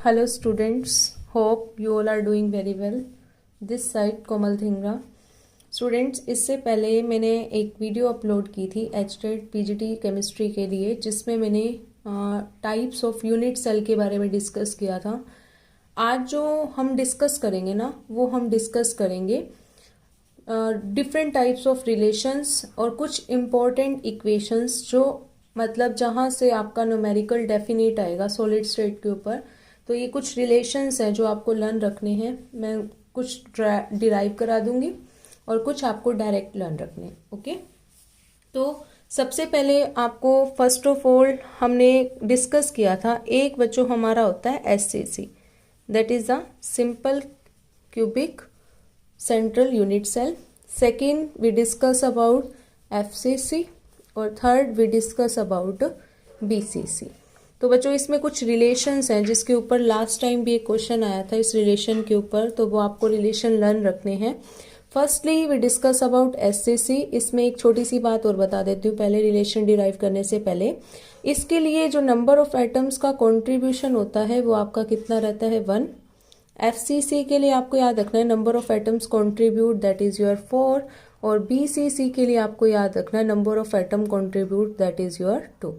Hello students, hope you all are doing very well. This side Komal Dhingra. Students, इससे पहले मैंने एक video upload की थी एचटेट पीजीटी केमिस्ट्री के लिए, जिसमें मैंने टाइप्स ऑफ यूनिट सेल के बारे में डिस्कस किया था. आज जो हम डिस्कस करेंगे ना, वो हम डिस्कस करेंगे डिफरेंट टाइप्स ऑफ रिलेशंस और कुछ इम्पोर्टेंट इक्वेशंस, जो मतलब जहाँ से आपका न्यूमेरिकल डेफिनेट आएगा सॉलिड स्टेट के ऊपर. तो ये कुछ रिलेशंस हैं जो आपको लर्न रखने हैं. मैं कुछ डिराइव करा दूंगी और कुछ आपको डायरेक्ट लर्न रखने. ओके, तो सबसे पहले आपको फर्स्ट ऑफ ऑल हमने डिस्कस किया था, एक बच्चों हमारा होता है SCC, that is a simple cubic central unit cell. Second we discuss about FCC और third we discuss about BCC. तो बच्चों इसमें कुछ रिलेशंस हैं जिसके ऊपर लास्ट टाइम भी एक क्वेश्चन आया था इस रिलेशन के ऊपर, तो वो आपको रिलेशन लर्न रखने हैं. Firstly we discuss about SCC. इसमें एक छोटी सी बात और बता देती हूँ पहले रिलेशन डिराइव करने से पहले. इसके लिए जो नंबर ऑफ एटम्स का कॉन्ट्रीब्यूशन होता है वो आपका कितना रहता है, 1. एफसीसी के लिए आपको याद रखना है number of atoms contribute that is your 4. और बीसीसी के लिए आपको याद रखना है number of atom contribute that is your 2.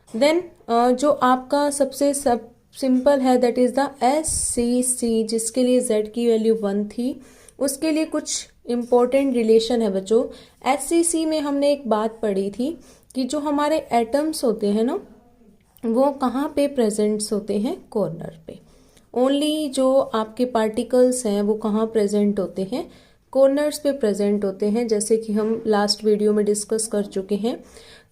Then जो आपका सबसे सिंपल है दैट इज द एससीसी, जिसके लिए z की वैल्यू 1 थी. उसके लिए कुछ इम्पोर्टेंट रिलेशन है बच्चों. एससीसी में हमने एक बात पढ़ी थी कि जो हमारे एटम्स होते हैं ना, वो कहाँ पे प्रेजेंट्स होते हैं, कॉर्नर पे. ओनली जो आपके पार्टिकल्स हैं वो कहाँ प्रेजेंट होते हैं, कॉर्नर्स पे प्रेजेंट होते हैं, जैसे कि हम लास्ट वीडियो में डिस्कस कर चुके हैं.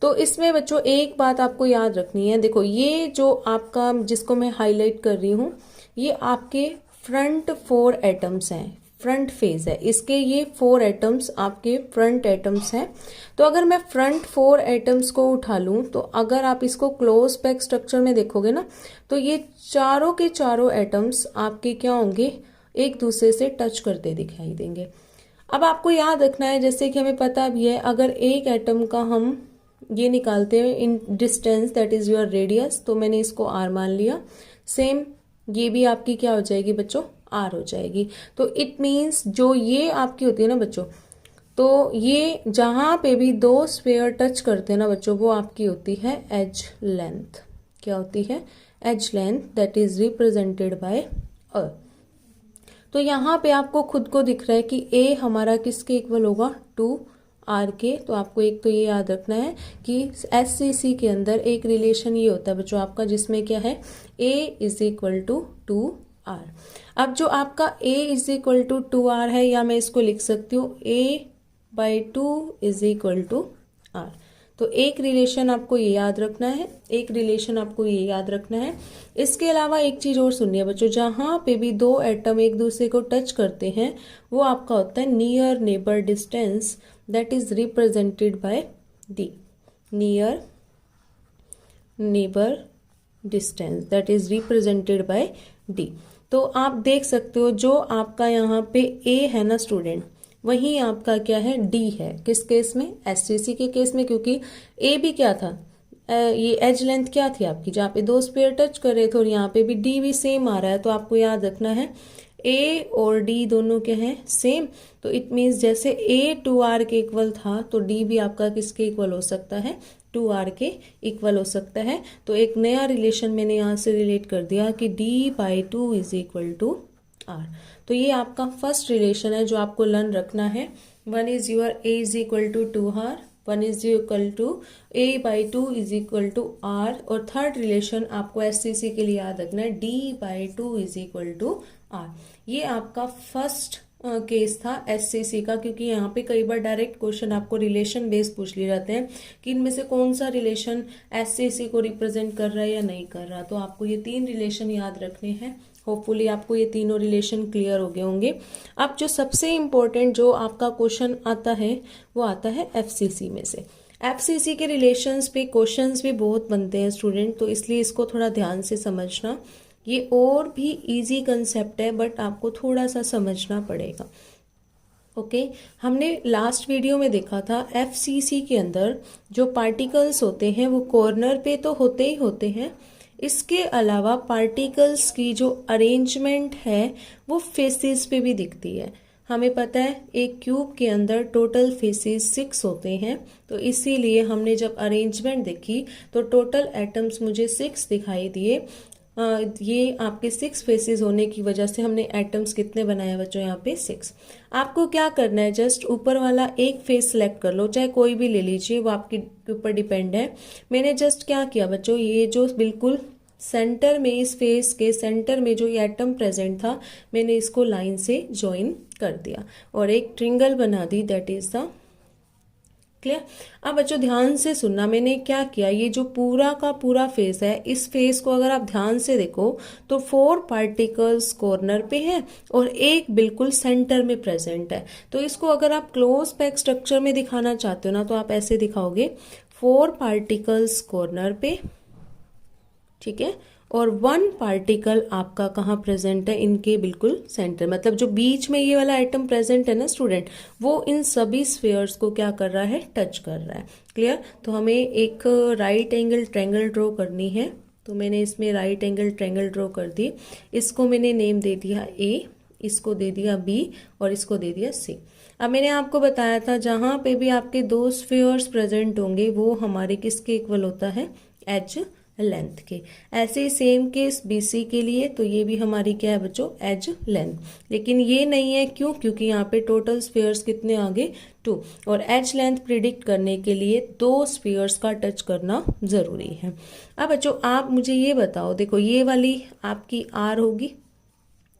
तो इसमें बच्चों एक बात आपको याद रखनी है. देखो ये जो आपका जिसको मैं हाईलाइट कर रही हूँ, ये आपके फ्रंट 4 एटम्स हैं, फ्रंट फेज है इसके. ये 4 एटम्स आपके फ्रंट एटम्स हैं. तो अगर मैं फ्रंट 4 एटम्स को उठा लूं, तो अगर आप इसको क्लोज पैक स्ट्रक्चर में देखोगे ना, तो ये चारों के चारों एटम्स आपके क्या होंगे, एक दूसरे से टच करते दिखाई देंगे. अब आपको याद रखना है, जैसे कि हमें पता भी है, अगर एक एटम का हम ये निकालते हैं in distance that is your radius, तो मैंने इसको r मान लिया. सेम ये भी आपकी क्या हो जाएगी बच्चों, r हो जाएगी. तो इट मीन्स जो ये आपकी होती है ना बच्चों, तो ये जहां पे भी 2 स्फीयर टच करते हैं ना बच्चों, वो आपकी होती है एज लेंथ. क्या होती है, edge length that is represented by A. तो यहाँ पे आपको खुद को दिख रहा है कि a हमारा किसके इक्वल होगा, 2r के. तो आपको एक तो ये याद रखना है कि एससीसी के अंदर एक रिलेशन ये होता है बच्चों आपका, जिसमें क्या है, a is equal to 2r. अब जो आपका a is equal to 2r है, या मैं इसको लिख सकती हूँ a/2 is equal to r. तो एक रिलेशन आपको ये याद रखना है, एक रिलेशन आपको ये याद रखना है. इसके अलावा एक चीज और सुनिए बच्चों, जहां पे भी 2 एटम एक दूसरे को टच करते हैं वो आपका होता है near neighbour distance that is represented bye d. Near neighbour distance that is represented bye d. तो आप देख सकते हो जो आपका यहाँ पे a है ना स्टूडेंट, वहीं आपका क्या है, d है. किस केस में, एससीसी के केस में, क्योंकि a भी क्या था, ये एज लेंथ क्या थी आपकी, जहाँ पे 2 स्फीयर टच कर रहे थे, और यहाँ पे भी d भी सेम आ रहा है. तो आपको याद रखना है a और d दोनों क्या है, सेम. तो इट मीन्स जैसे a 2r के इक्वल था, तो d भी आपका किसके इक्वल हो सकता है, 2r के इक्वल हो सकता है. तो एक नया रिलेशन मैंने यहाँ से रिलेट कर दिया कि d/2 is equal to r. तो ये आपका फर्स्ट रिलेशन है जो आपको लर्न रखना है. 1 is your a is equal to 2r, 1 is equal to a/2 is equal to r. और थर्ड रिलेशन आपको एससीसी के लिए याद रखना है d/2 is equal to r. ये आपका फर्स्ट केस था एससीसी का, क्योंकि यहाँ पे कई बार डायरेक्ट क्वेश्चन आपको रिलेशन बेस पूछ लिए जाते हैं कि इनमें से कौन सा रिलेशन एससीसी को रिप्रेजेंट कर रहा है या नहीं कर रहा. तो आपको ये 3 रिलेशन याद रखने हैं. होपफुली आपको ये तीनों रिलेशन क्लियर हो गए होंगे. अब जो सबसे इम्पोर्टेंट जो आपका क्वेश्चन आता है वो आता है एफसीसी में से. एफसीसी के रिलेशंस पे क्वेश्चंस भी बहुत बनते हैं स्टूडेंट, तो इसलिए इसको थोड़ा ध्यान से समझना. ये और भी इजी कंसेप्ट है, बट आपको थोड़ा सा समझना पड़ेगा. ओके, हमने लास्ट वीडियो में देखा था एफसीसी के अंदर जो पार्टिकल्स होते हैं वो कॉर्नर पे तो होते ही होते हैं, इसके अलावा पार्टिकल्स की जो अरेंजमेंट है वो फेसेस पे भी दिखती है। हमें पता है एक क्यूब के अंदर टोटल फेसेस 6 होते हैं, तो इसीलिए हमने जब अरेंजमेंट देखी तो टोटल एटम्स मुझे 6 दिखाई दिए। ये आपके 6 फेसेस होने की वजह से हमने एटम्स कितने बनाए बच्चों, यहाँ पे 6। आपको क्या करना है, जस्ट ऊपर वाला एक फेस सेलेक्ट कर लो, चाहे कोई भी ले लीजिए, वो आपके ऊपर डिपेंड है। मैंने जस्ट क्या किया बच्चों, ये जो बिल्कुल सेंटर में, इस फेस के सेंटर में जो ये एटम प्रेजेंट था, मैंने इसको लाइन से ज्वाइन कर दिया और एक ट्रिंगल बना दी, दैट इज द क्लियर। अब बच्चों ध्यान से सुनना, मैंने क्या किया, ये जो पूरा का पूरा फेस है, इस फेस को अगर आप ध्यान से देखो तो 4 पार्टिकल्स कॉर्नर पे है और एक बिल्कुल सेंटर में प्रेजेंट है। तो इसको अगर आप क्लोज पैक स्ट्रक्चर में दिखाना चाहते हो ना, तो आप ऐसे दिखाओगे 4 पार्टिकल्स कॉर्नर पे, ठीक है, और 1 पार्टिकल आपका कहाँ प्रेजेंट है, इनके बिल्कुल सेंटर। मतलब जो बीच में ये वाला आइटम प्रेजेंट है ना स्टूडेंट, वो इन सभी स्फीयर्स को क्या कर रहा है, टच कर रहा है। क्लियर। तो हमें एक राइट एंगल ट्रायंगल ड्रॉ करनी है, तो मैंने इसमें राइट एंगल ट्रायंगल ड्रॉ कर दी। इसको मैंने नेम दे दिया ए, इसको दे दिया बी और इसको दे दिया सी। अब मैंने आपको बताया था जहां पे भी आपके 2 स्फीयर्स प्रेजेंट होंगे वो हमारे किसके इक्वल होता है, एज लेंथ के। ऐसे ही सेम केस बीसी के लिए, तो ये भी हमारी क्या है बच्चों, एज लेंथ। लेकिन ये नहीं है, क्यों, क्योंकि यहाँ पे टोटल स्फीयर्स कितने आ गए, 2, और एज लेंथ प्रिडिक्ट करने के लिए 2 स्फीयर्स का टच करना जरूरी है। अब बच्चों आप मुझे ये बताओ, देखो ये वाली आपकी आर होगी,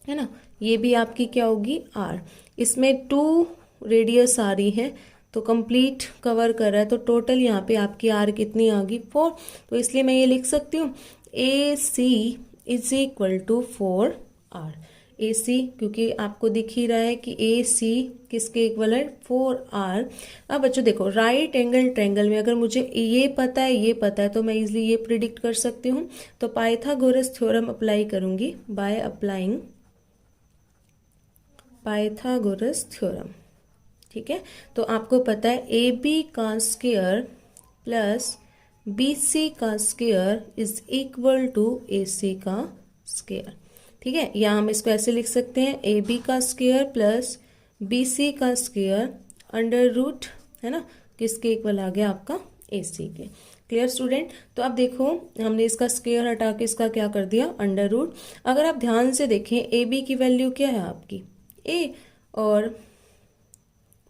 है ना, ये भी आपकी क्या होगी, आर। इसमें 2 रेडियस आ रही है, तो कंप्लीट कवर कर रहा है, तो टोटल यहाँ पे आपकी आर कितनी आ गई, 4। तो इसलिए मैं ये लिख सकती हूँ ए सी इज इक्वल टू 4 आर। ए सी, क्योंकि आपको दिख ही रहा है कि ए सी किसके इक्वल है, 4 आर। अब बच्चों देखो राइट एंगल ट्रायंगल में अगर मुझे ये पता है, ये पता है, तो मैं इजिली ये प्रिडिक्ट कर सकती हूँ। तो पाइथागोरस थ्योरम अप्लाई करूंगी बाय अप्लाइंग पाइथागोरस थ्योरम, ठीक है। तो आपको पता है ए बी का स्क्वायर प्लस बी सी का square is equal to A सी का स्क्वायर, ठीक है। या हम इसको ऐसे लिख सकते हैं, ए बी का स्क्वायर प्लस बी सी का स्क्वायर अंडर रूट, है ना, किसके इक्वल आ गया आपका, ए सी के। Clear student. तो अब देखो हमने इसका स्क्वायर हटा के इसका क्या कर दिया, अंडर रूट। अगर आप ध्यान से देखें ए बी की वैल्यू क्या है आपकी, ए, और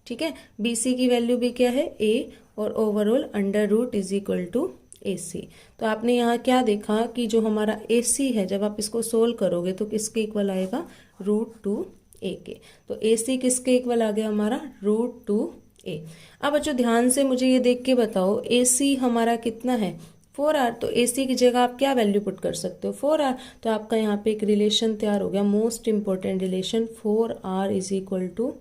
ठीक है, बी सी की वैल्यू भी क्या है, ए, और overall under root is equal to A C. तो आपने यहाँ क्या देखा कि जो हमारा ए सी है, जब आप इसको सोल्व करोगे तो किसके इक्वल आएगा, √2 ए के। तो ए सी किसके इक्वल आ गया हमारा, √2 ए। अब बच्चों ध्यान से मुझे ये देख के बताओ, ए सी हमारा कितना है, 4 आर। तो ए सी की जगह आप क्या वैल्यू पुट कर सकते हो, 4 आर। तो आपका यहाँ पे एक रिलेशन तैयार हो गया, most important relation, 4 R is equal to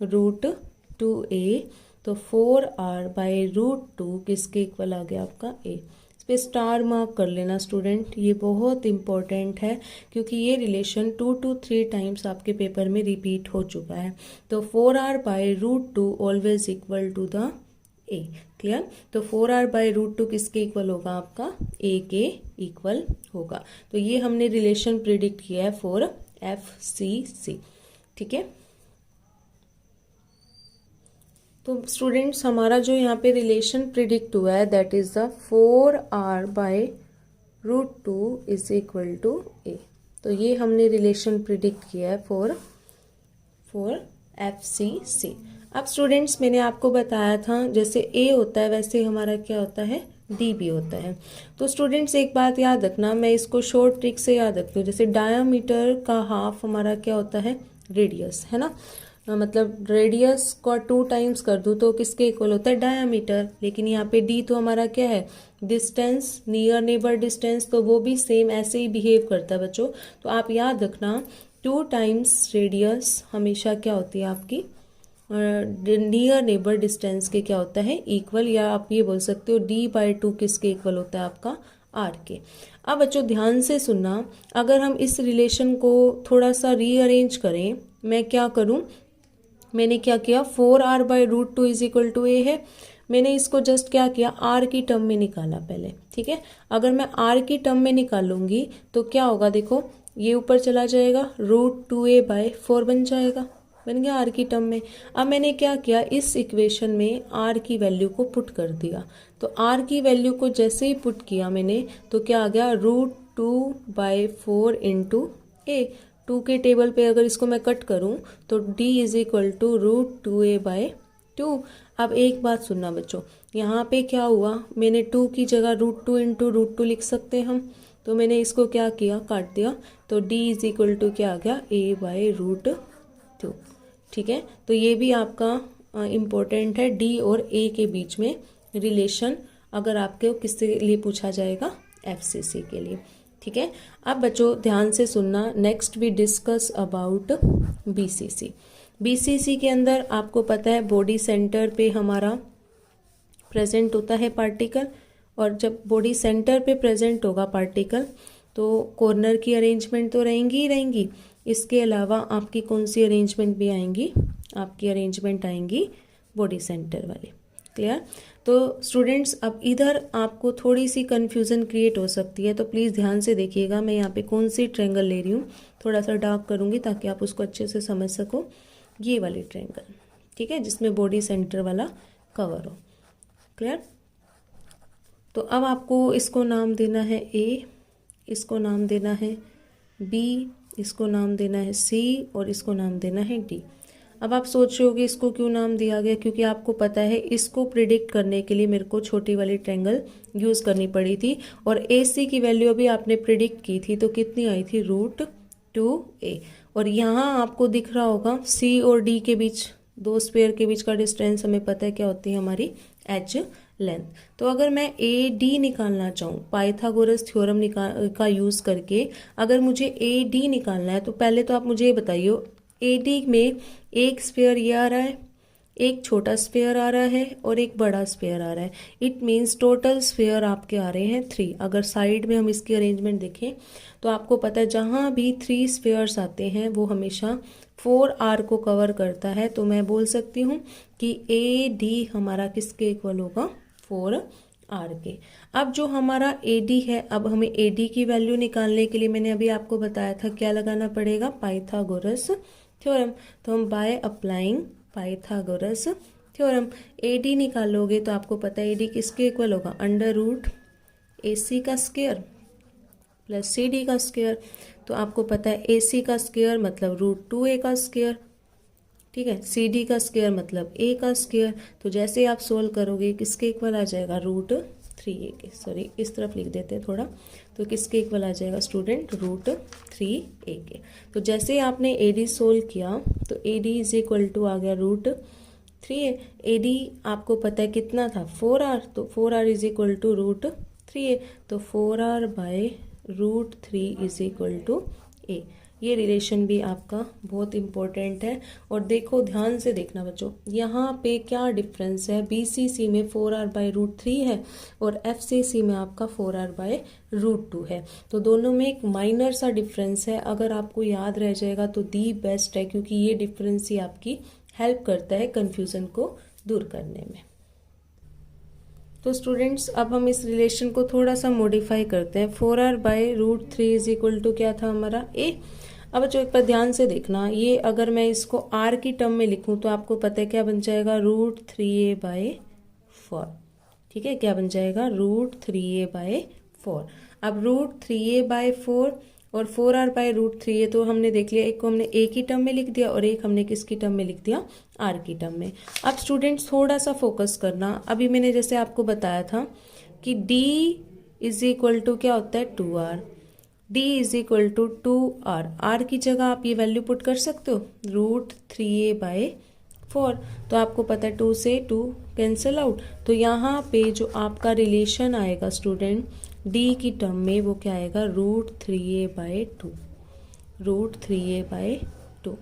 √2a। तो 4 आर बाई √2 किसके इक्वल आ गया आपका, ए। इस पे स्टार मार्क कर लेना स्टूडेंट, ये बहुत इंपॉर्टेंट है क्योंकि ये रिलेशन 2 to 3 टाइम्स आपके पेपर में रिपीट हो चुका है। तो 4 R by √2 always equal to the A. Clear. तो 4 आर बाई √2 किसके इक्वल होगा आपका, ए के इक्वल होगा। तो ये हमने रिलेशन प्रिडिक्ट किया है फॉर FCC, ठीक है। तो स्टूडेंट्स हमारा जो यहाँ पे रिलेशन प्रिडिक्ट हुआ है that is the 4 R by √2 is equal to A. तो ये हमने रिलेशन प्रिडिक्ट किया है फॉर FCC। अब स्टूडेंट्स मैंने आपको बताया था जैसे ए होता है वैसे हमारा क्या होता है, डी भी होता है। तो स्टूडेंट्स एक बात याद रखना, मैं इसको शॉर्ट ट्रिक से याद रखती हूँ। जैसे डायामीटर का हाफ हमारा क्या होता है, रेडियस, है ना। मतलब रेडियस को 2 टाइम्स कर दूँ तो किसके इक्वल होता है, डायामीटर। लेकिन यहाँ पे डी तो हमारा क्या है, डिस्टेंस, नियर नेबर डिस्टेंस, तो वो भी सेम ऐसे ही बिहेव करता है बच्चों। तो आप याद रखना 2 टाइम्स रेडियस हमेशा क्या होती है आपकी, नियर नेबर डिस्टेंस के क्या होता है, इक्वल। या आप ये बोल सकते हो D/2 किसके इक्वल होता है आपका, आर के। अब बच्चों ध्यान से सुनना, अगर हम इस रिलेशन को थोड़ा सा रीअरेंज करें, मैं क्या करूं, मैंने क्या किया, 4 R by √2 is equal to A है, मैंने इसको जस्ट क्या किया, आर की टर्म में निकाला पहले, ठीक है। अगर मैं आर की टर्म में निकालूंगी तो क्या होगा, देखो ये ऊपर चला जाएगा, √2a/4 बन जाएगा, बन गया आर की टर्म में। अब मैंने क्या किया, इस इक्वेशन में आर की वैल्यू को पुट कर दिया। तो आर की वैल्यू को जैसे ही पुट किया मैंने तो क्या आ गया, √2/4 इंटू ए। 2 के टेबल पे अगर इसको मैं कट करूं तो d is equal to √2a/2। अब एक बात सुनना बच्चों, यहाँ पे क्या हुआ, मैंने 2 की जगह √2 इंटू √2 लिख सकते हैं हम, तो मैंने इसको क्या किया, काट दिया। तो d इज इक्वल टू क्या आ गया, a/√2, ठीक है। तो ये भी आपका इम्पोर्टेंट है, d और a के बीच में रिलेशन, अगर आपके किसके लिए पूछा जाएगा, FCC के लिए, ठीक है। अब बच्चों ध्यान से सुनना, next we discuss about BCC। BCC के अंदर आपको पता है बॉडी सेंटर पे हमारा प्रेजेंट होता है पार्टिकल, और जब बॉडी सेंटर पे प्रेजेंट होगा पार्टिकल तो कॉर्नर की अरेंजमेंट तो रहेंगी ही रहेंगी, इसके अलावा आपकी कौन सी अरेंजमेंट भी आएंगी, आपकी अरेंजमेंट आएंगी बॉडी सेंटर वाली, क्लियर। तो स्टूडेंट्स अब इधर आपको थोड़ी सी कन्फ्यूज़न क्रिएट हो सकती है, तो प्लीज़ ध्यान से देखिएगा, मैं यहाँ पे कौन सी ट्रायंगल ले रही हूँ, थोड़ा सा डार्क करूँगी ताकि आप उसको अच्छे से समझ सको। ये वाली ट्रायंगल, ठीक है, जिसमें बॉडी सेंटर वाला कवर हो, क्लियर। तो अब आपको इसको नाम देना है A, इसको नाम देना है B, इसको नाम देना है C और इसको नाम देना है D। अब आप सोच रहे होगे इसको क्यों नाम दिया गया, क्योंकि आपको पता है इसको प्रिडिक्ट करने के लिए मेरे को छोटी वाली ट्रायंगल यूज़ करनी पड़ी थी, और AC की वैल्यू अभी आपने प्रिडिक्ट की थी तो कितनी आई थी, √2a। और यहाँ आपको दिख रहा होगा C और D के बीच, दो स्फीयर के बीच का डिस्टेंस हमें पता है क्या होती है, हमारी h लेंथ। तो अगर मैं AD निकालना चाहूँ पाइथागोरस थ्योरम का यूज़ करके, अगर मुझे AD निकालना है तो पहले तो आप मुझे ये बताइए, AD में एक स्फीयर ये आ रहा है, एक छोटा स्फीयर आ रहा है और एक बड़ा स्फीयर आ रहा है, इट मीन्स टोटल स्फीयर आपके आ रहे हैं 3। अगर साइड में हम इसकी अरेंजमेंट देखें तो आपको पता है जहाँ भी 3 स्फीयर्स आते हैं वो हमेशा 4R को कवर करता है, तो मैं बोल सकती हूँ कि AD हमारा किसके इक्वल होगा, 4R के। अब जो हमारा AD है, अब हमें AD की वैल्यू निकालने के लिए मैंने अभी आपको बताया था क्या लगाना पड़ेगा, पाइथागोरस थ्योरम। तो हम by applying Pythagoras theorem AD निकालोगे तो आपको पता है AD किसके इक्वल होगा, √AC का स्क्वायर प्लस CD का स्क्वायर। तो आपको पता है AC का स्क्वायर मतलब √2a का स्क्वायर, ठीक है, CD का स्क्वायर मतलब A का स्क्वायर। तो जैसे आप सोल्व करोगे किसके इक्वल आ जाएगा, √3a के, सॉरी इस तरफ लिख देते हैं थोड़ा, तो किसके इक्वल आ जाएगा स्टूडेंट, √3a के। तो जैसे आपने AD सोल्व किया तो AD इज इक्वल टू आ गया √3a। AD आपको पता है कितना था, 4R, तो 4R is equal to √3a, तो 4R/√3 is equal to a। ये रिलेशन भी आपका बहुत इम्पोर्टेंट है। और देखो ध्यान से देखना बच्चों, यहाँ पे क्या डिफरेंस है, BCC में 4R/√3 है और FCC में आपका 4R/√2 है। तो दोनों में एक माइनर सा डिफरेंस है, अगर आपको याद रह जाएगा तो दी बेस्ट है, क्योंकि ये डिफरेंस ही आपकी हेल्प करता है कन्फ्यूज़न को दूर करने में। तो स्टूडेंट्स अब हम इस रिलेशन को थोड़ा सा मॉडिफाई करते हैं। 4R/√3 इज इक्वल टू क्या था हमारा, A। अब जो एक बार ध्यान से देखना, ये अगर मैं इसको R की टर्म में लिखूं तो आपको पता है क्या बन जाएगा, √3a/4, ठीक है, क्या बन जाएगा, √3a/4। अब √3a/4 और 4R/√3 तो हमने देख लिया, एक को हमने A की टर्म में लिख दिया और एक हमने किसकी टर्म में लिख दिया, R की टर्म में। अब स्टूडेंट्स थोड़ा सा फोकस करना, अभी मैंने जैसे आपको बताया था कि D इज इक्वल टू क्या होता है, 2R, D is equal to 2R। R की जगह आप ये वैल्यू पुट कर सकते हो, √3a/4। तो आपको पता है 2 से 2 कैंसिल आउट, तो यहाँ पे जो आपका रिलेशन आएगा स्टूडेंट D की टर्म में वो क्या आएगा, √3a/2, √3a/2।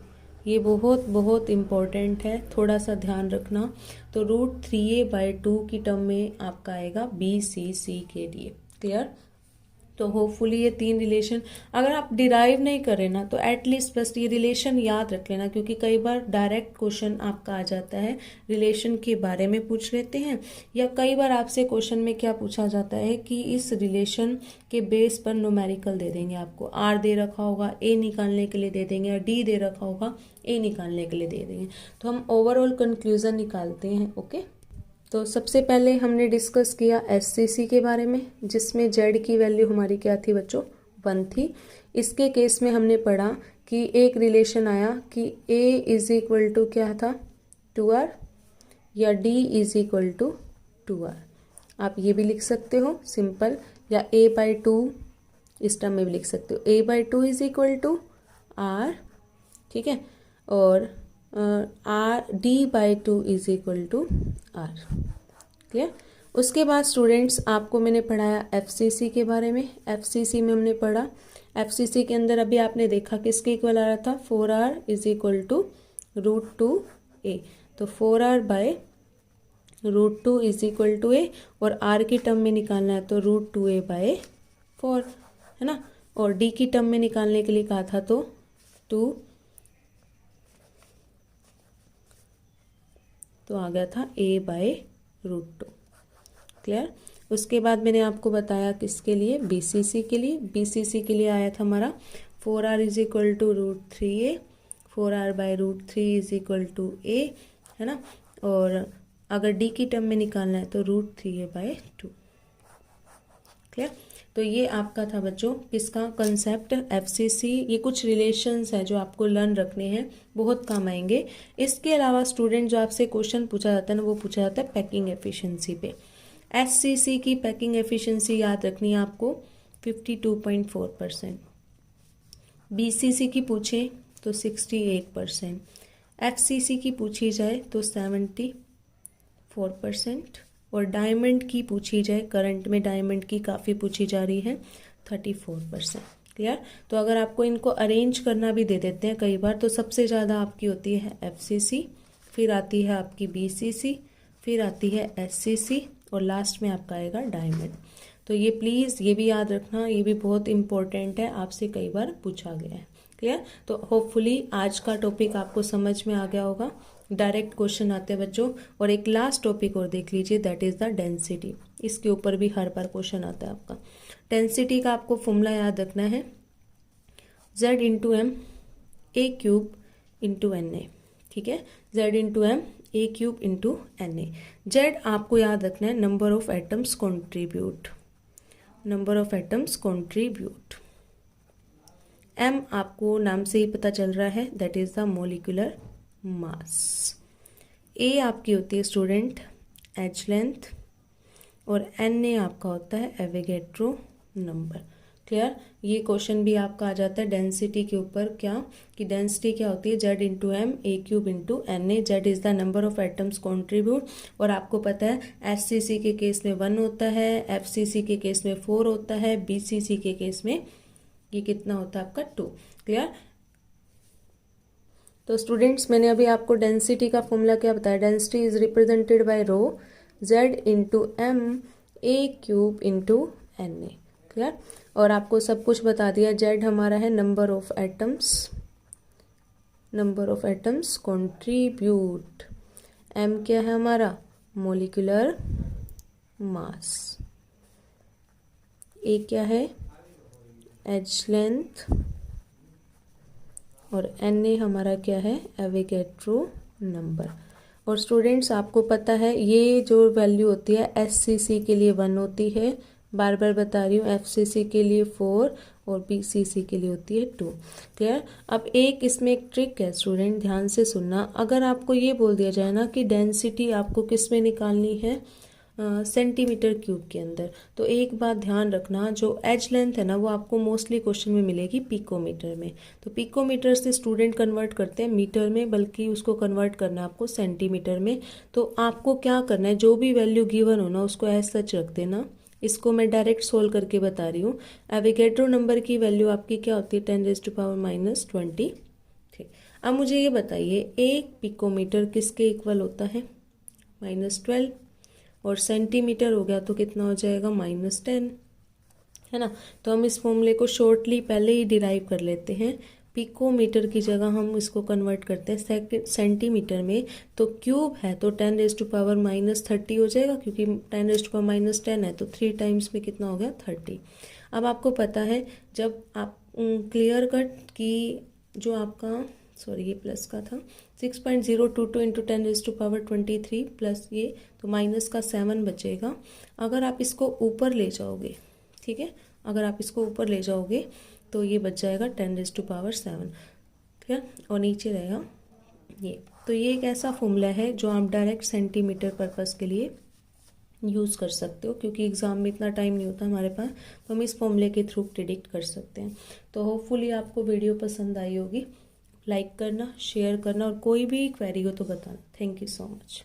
ये बहुत बहुत इम्पॉर्टेंट है, थोड़ा सा ध्यान रखना। तो √3a/2 की टर्म में आपका आएगा BCC के लिए, क्लियर। तो होपफुली ये 3 रिलेशन अगर आप डिराइव नहीं करें ना तो एटलीस्ट बस ये रिलेशन याद रख लेना, क्योंकि कई बार डायरेक्ट क्वेश्चन आपका आ जाता है रिलेशन के बारे में पूछ लेते हैं, या कई बार आपसे क्वेश्चन में क्या पूछा जाता है कि इस रिलेशन के बेस पर न्यूमेरिकल दे देंगे, आपको आर दे रखा होगा ए निकालने के लिए दे देंगे, या डी दे रखा होगा ए निकालने के लिए दे देंगे। तो हम ओवरऑल कंक्लूजन निकालते हैं। ओके, तो सबसे पहले हमने डिस्कस किया एससीसी के बारे में, जिसमें जेड की वैल्यू हमारी क्या थी बच्चों, 1 थी। इसके केस में हमने पढ़ा कि एक रिलेशन आया कि ए इज इक्वल टू क्या था 2r, या D is equal to 2r। आप ये भी लिख सकते हो सिंपल, या a/2 इस टर्म में भी लिख सकते हो, a/2 is equal to r, ठीक है, और d/2 is equal to r। Clear. उसके बाद स्टूडेंट्स आपको मैंने पढ़ाया एफसीसी के बारे में। एफसीसी में हमने पढ़ा, एफसीसी के अंदर अभी आपने देखा किसके इक्वल आ रहा था, 4r is equal to √2a। तो 4r by √2 is equal to a, और r की टर्म में निकालना है तो √2a बाय 4, है ना। और d की टर्म में निकालने के लिए कहा था तो 2, तो आ गया था a बाय √2। क्लियर। उसके बाद मैंने आपको बताया किसके लिए, बीसीसी के लिए। बीसीसी के लिए आया था हमारा 4r is equal to √3a, 4r by √3 is equal to a, है ना। और अगर d की टर्म में निकालना है तो √3a बाय 2। क्लियर। तो ये आपका था बच्चों किसका कंसेप्ट, एफसीसी। ये कुछ रिलेशंस है जो आपको लर्न रखने हैं, बहुत काम आएंगे। इसके अलावा स्टूडेंट जो आपसे क्वेश्चन पूछा जाता है ना, वो पूछा जाता है पैकिंग एफिशिएंसी पे। एससीसी की पैकिंग एफिशिएंसी याद रखनी है आपको 52.4%। बीसीसी की पूछे तो 68%। एफसीसी की पूछी जाए तो 74%। और डायमंड की पूछी जाए, करंट में डायमंड की काफ़ी पूछी जा रही है, 34%। क्लियर। तो अगर आपको इनको अरेंज करना भी दे देते हैं कई बार, तो सबसे ज़्यादा आपकी होती है एफसीसी, फिर आती है आपकी बीसीसी, फिर आती है एससीसी, और लास्ट में आपका आएगा डायमंड। तो ये प्लीज़ ये भी याद रखना, ये भी बहुत इंपॉर्टेंट है, आपसे कई बार पूछा गया है। क्लियर। तो होपफुली आज का टॉपिक आपको समझ में आ गया होगा। डायरेक्ट क्वेश्चन आते हैं बच्चों। और एक लास्ट टॉपिक और देख लीजिए, दैट इज़ द डेंसिटी। इसके ऊपर भी हर बार क्वेश्चन आता है आपका। डेंसिटी का आपको फॉर्मूला याद रखना है, Z into M A cube into N A, ठीक है, Z into M A cube into N A. Z आपको याद रखना है number of atoms contribute, number of atoms contribute. M आपको नाम से ही पता चल रहा है, that is the molecular mass. A आपकी होती है स्टूडेंट एच लेंथ, और एन ए आपका होता है एवोगैड्रो नंबर। क्लियर। ये क्वेश्चन भी आपका आ जाता है डेंसिटी के ऊपर, क्या कि डेंसिटी क्या होती है, Z into M A cube into N A. Z is the number of atoms contribute, और आपको पता है एससीसी के केस में 1 होता है, एफसीसी के केस में 4 होता है, बीसीसी के केस में ये कितना होता है आपका 2। क्लियर। तो स्टूडेंट्स मैंने अभी आपको डेंसिटी का फॉर्मूला क्या बताया, density is represented by rho Z into M A cube into N A. Clear. और आपको सब कुछ बता दिया। जेड हमारा है number of atoms, number of atoms contribute. M क्या है हमारा, मॉलिक्यूलर मास। ए क्या है, एच लेंथ, और एन ए हमारा क्या है, एवोगैड्रो नंबर। और स्टूडेंट्स आपको पता है ये जो वैल्यू होती है एससीसी के लिए 1 होती है, बार बार बता रही हूँ, एफसीसी के लिए 4 और बीसीसी के लिए होती है 2। क्लियर। अब एक इसमें एक ट्रिक है स्टूडेंट, ध्यान से सुनना। अगर आपको ये बोल दिया जाए ना कि डेंसिटी आपको किस में निकालनी है, सेंटीमीटर क्यूब के अंदर, तो एक बात ध्यान रखना, जो एज लेंथ है ना वो आपको मोस्टली क्वेश्चन में मिलेगी पिकोमीटर में। तो पिकोमीटर से स्टूडेंट कन्वर्ट करते हैं मीटर में, बल्कि उसको कन्वर्ट करना है आपको सेंटीमीटर में। तो आपको क्या करना है, जो भी वैल्यू गिवन हो ना उसको एज सच रख देना। इसको मैं डायरेक्ट सोल्व करके बता रही हूँ। एवोगैड्रो नंबर की वैल्यू आपकी क्या होती है, 10⁻⁻20। ठीक। अब मुझे ये बताइए एक पिकोमीटर किसके इक्वल होता है, -12, और सेंटीमीटर हो गया तो कितना हो जाएगा, -10, है ना। तो हम इस फॉर्मूले को शॉर्टली पहले ही डिराइव कर लेते हैं। पिकोमीटर की जगह हम इसको कन्वर्ट करते हैं सेंटीमीटर में। तो क्यूब है तो 10⁻⁻30 हो जाएगा, क्योंकि 10⁻⁻10 है तो 3 टाइम्स में कितना हो गया 30। अब आपको पता है जब आप क्लियर कट की जो आपका सॉरी ये प्लस का था 6.022 इंटू 10⁻23 प्लस ये तो माइनस का 7 बचेगा। अगर आप इसको ऊपर ले जाओगे, ठीक है, अगर आप इसको ऊपर ले जाओगे तो ये बच जाएगा 10⁻7, ठीक है, और नीचे रहेगा ये। तो ये एक ऐसा फॉर्मूला है जो आप डायरेक्ट सेंटीमीटर पर्पस के लिए यूज़ कर सकते हो, क्योंकि एग्ज़ाम में इतना टाइम नहीं होता हमारे पास, तो हम इस फॉर्मूले के थ्रू प्रिडिक्ट कर सकते हैं। तो होपफुली आपको वीडियो पसंद आई होगी। लाइक करना, शेयर करना और कोई भी क्वेरी हो तो बताना। Thank you so much.